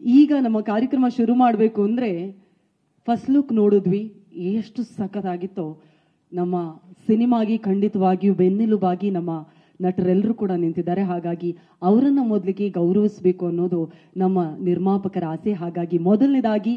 ಈಗ ನಮ್ಮ ಕಾರ್ಯಕ್ರಮ ಶುರು ಮಾಡಬೇಕು ಅಂದ್ರೆ ಫಸ್ಟ್ ಲುಕ್ ನೋಡಿದ್ವಿ, ಎಷ್ಟು ಸಖತ್ತಾಗಿತ್ತೋ. ನಮ್ಮ ಸಿನಿಮಾಗಿ ಖಂಡಿತವಾಗಿಯೂ ಬೆನ್ನೆಲುಬಾಗಿ ನಮ್ಮ ನಟರೆಲ್ಲರೂ ಕೂಡ ನಿಂತಿದ್ದಾರೆ. ಹಾಗಾಗಿ ಅವರನ್ನ ಮೊದಲಿಗೆ ಗೌರವಿಸಬೇಕು ಅನ್ನೋದು ನಮ್ಮ ನಿರ್ಮಾಪಕರ ಆಸೆ. ಹಾಗಾಗಿ ಮೊದಲನೇದಾಗಿ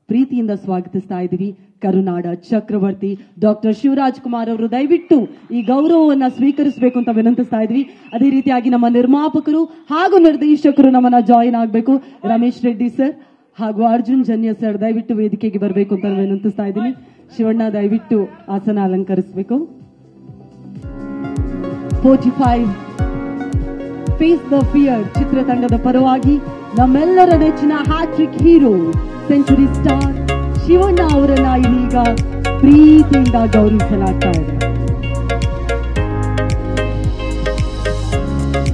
ಪ್ರೀತಿಯಿಂದ ಸ್ವಾಗತಿಸ್ತಾ ಇದ್ದೀವಿ ಕರುನಾಡ ಚಕ್ರವರ್ತಿ ಡಾಕ್ಟರ್ ಶಿವರಾಜ್ ಕುಮಾರ್ ಅವರು. ದಯವಿಟ್ಟು ಈ ಗೌರವವನ್ನ ಸ್ವೀಕರಿಸಬೇಕು ಅಂತ ವಿನಂತಿಸ್ತಾ ಇದ್ವಿ. ಅದೇ ರೀತಿಯಾಗಿ ನಮ್ಮ ನಿರ್ಮಾಪಕರು ಹಾಗೂ ನಿರ್ದೇಶಕರು ನಮ್ಮನ್ನ ಜಾಯಿನ್ ಆಗಬೇಕು. ರಮೇಶ್ ರೆಡ್ಡಿ ಸರ್ ಹಾಗೂ ಅರ್ಜುನ್ ಜನ್ಯ ಸರ್ ದಯವಿಟ್ಟು ವೇದಿಕೆಗೆ ಬರಬೇಕು ಅಂತ ವಿನಂತಿಸ್ತಾ ಇದ್ದೀನಿ. ಶಿವಣ್ಣ ದಯವಿಟ್ಟು ಆಸನ ಅಲಂಕರಿಸಬೇಕು. 45 ಫೇಸ್ ದ ಫಿಯರ್ ಚಿತ್ರತಂಡದ ಪರವಾಗಿ ನಮ್ಮೆಲ್ಲರ ನೆಚ್ಚಿನ hat trick hero century star Shivanna ಅವರನ್ನ ಇದೀಗ ಪ್ರೀತಿಯಿಂದ ಗೌರವಿಸಲಾಗ್ತಾ ಇದೆ.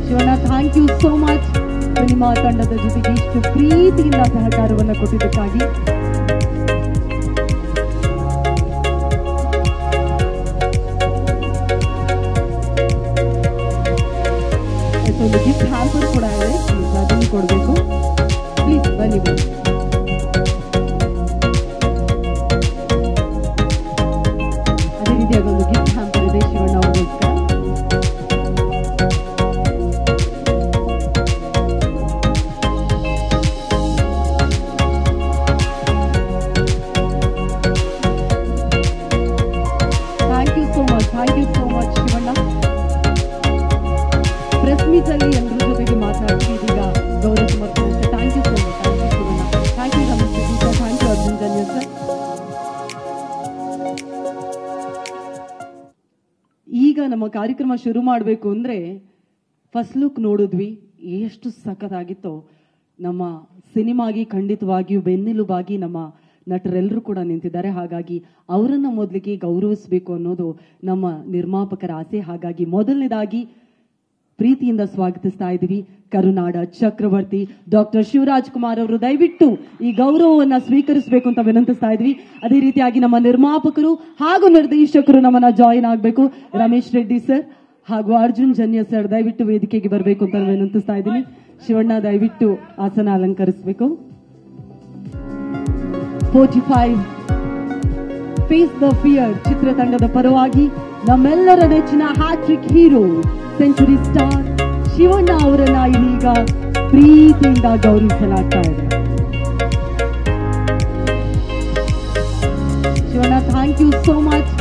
Shivanna, thank you so much cinema ತಂಡದ ಜೊತೆಗೆ ಇಷ್ಟು ಪ್ರೀತಿಯಿಂದ ಸಹಕಾರವನ್ನು ಕೊಟ್ಟಿದ್ದಕ್ಕಾಗಿ. ಒಂದು ಗಿಫ್ಟ್ ಹ್ಯಾಂಪರ್ ಕೂಡ ಇದೆ, ಅದನ್ನು ಕೊಡಬೇಕು. ಪ್ಲೀಸ್ ಬನ್ನಿ ಬನ್ನಿ. ಅದೇ ರೀತಿಯಾಗಿ ಒಂದು ಗಿಫ್ಟ್ ಹ್ಯಾಂಪರ್ ಇದೆ ಶಿವಣ್ಣ ಅವರಿಗೋಸ್ಕರ. Thank you so much, thank you so much Shivanna. Press meet ಅಲ್ಲಿ ಎಲ್ಲರ ಜೊತೆಗೆ ಮಾತನಾಡ್ತೀವಿ. ಇದೀಗ ಗೌರವ ಸಮರ್ಪಣೆ. Thank you so much. Thank you Shivanna. Thank you Ramesh Reddy sir. Thank you Arjun Janya sir. ಈಗ ನಮ್ಮ ಕಾರ್ಯಕ್ರಮ ಶುರು ಮಾಡಬೇಕು ಅಂದ್ರೆ ಫಸ್ಟ್ ಲುಕ್ ನೋಡಿದ್ವಿ, ಎಷ್ಟು ಸಖತ್ತಾಗಿತ್ತೋ. ನಮ್ಮ ಸಿನಿಮಾಗಿ ಖಂಡಿತವಾಗಿಯೂ ಬೆನ್ನೆಲುಬಾಗಿ ನಮ್ಮ ನಟರೆಲ್ಲರೂ ಕೂಡ ನಿಂತಿದ್ದಾರೆ. ಹಾಗಾಗಿ ಅವರನ್ನ ಮೊದಲಿಗೆ ಗೌರವಿಸಬೇಕು ಅನ್ನೋದು ನಮ್ಮ ನಿರ್ಮಾಪಕರ ಆಸೆ. ಹಾಗಾಗಿ ಮೊದಲನೇದಾಗಿ ಪ್ರೀತಿಯಿಂದ ಸ್ವಾಗತಿಸ್ತಾ ಇದ್ದೀವಿ ಕರುನಾಡ ಚಕ್ರವರ್ತಿ ಡಾಕ್ಟರ್ ಶಿವರಾಜ್ ಕುಮಾರ್ ಅವರು. ದಯವಿಟ್ಟು ಈ ಗೌರವವನ್ನ ಸ್ವೀಕರಿಸಬೇಕು ಅಂತ ವಿನಂತಿಸ್ತಾ ಇದ್ವಿ. ಅದೇ ರೀತಿಯಾಗಿ ನಮ್ಮ ನಿರ್ಮಾಪಕರು ಹಾಗೂ ನಿರ್ದೇಶಕರು ನಮ್ಮನ್ನ ಜಾಯಿನ್ ಆಗಬೇಕು. ರಮೇಶ್ ರೆಡ್ಡಿ ಸರ್ ಹಾಗೂ ಅರ್ಜುನ್ ಜನ್ಯ ಸರ್ ದಯವಿಟ್ಟು ವೇದಿಕೆಗೆ ಬರಬೇಕು ಅಂತ ವಿನಂತಿಸ್ತಾ ಇದ್ದೀನಿ. ಶಿವಣ್ಣ ದಯವಿಟ್ಟು ಆಸನ ಅಲಂಕರಿಸಬೇಕು. 45 ಫೇಸ್ ದ ಫಿಯರ್ ಚಿತ್ರತಂಡದ ಪರವಾಗಿ ನಮ್ಮೆಲ್ಲರ ನೆಚ್ಚಿನ hat trick hero century star Shivanna ಅವರನ್ನ ಇದೀಗ ಪ್ರೀತಿಯಿಂದ ಗೌರವಿಸಲಾಗ್ತಾ ಇದೆ. Shivanna, thank you so much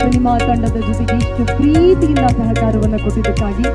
cinema ತಂಡದ ಜೊತೆಗೆ ಇಷ್ಟು ಪ್ರೀತಿಯಿಂದ ಸಹಕಾರವನ್ನು ಕೊಟ್ಟಿದ್ದಕ್ಕಾಗಿ.